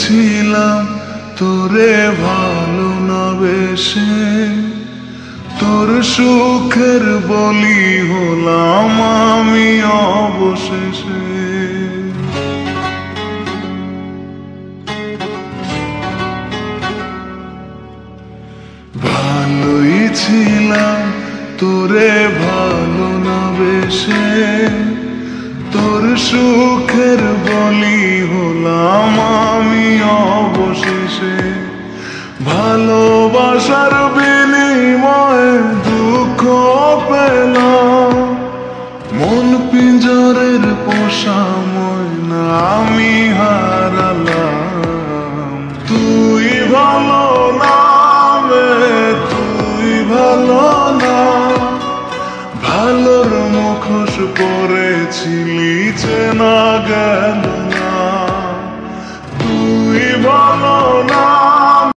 ছিলাম তোরে ভালো না বেশে, তোর সুখের বলি হলাম আমি অবশেষে। ভালোই ছিলাম তোরে ভালো না বেশে, তোর সুখের বলি হলাম আমি অবশেষে। ভালোবাসার বিনিময়ে দুঃখ পেলাম, মন পিঞ্জরের পোষা ময়না আমি হারালাম। তুই ভালো না তুই ভালো না, ভালোর মুখোশ পরেছিলি চেনা গেল না। তুই ভালো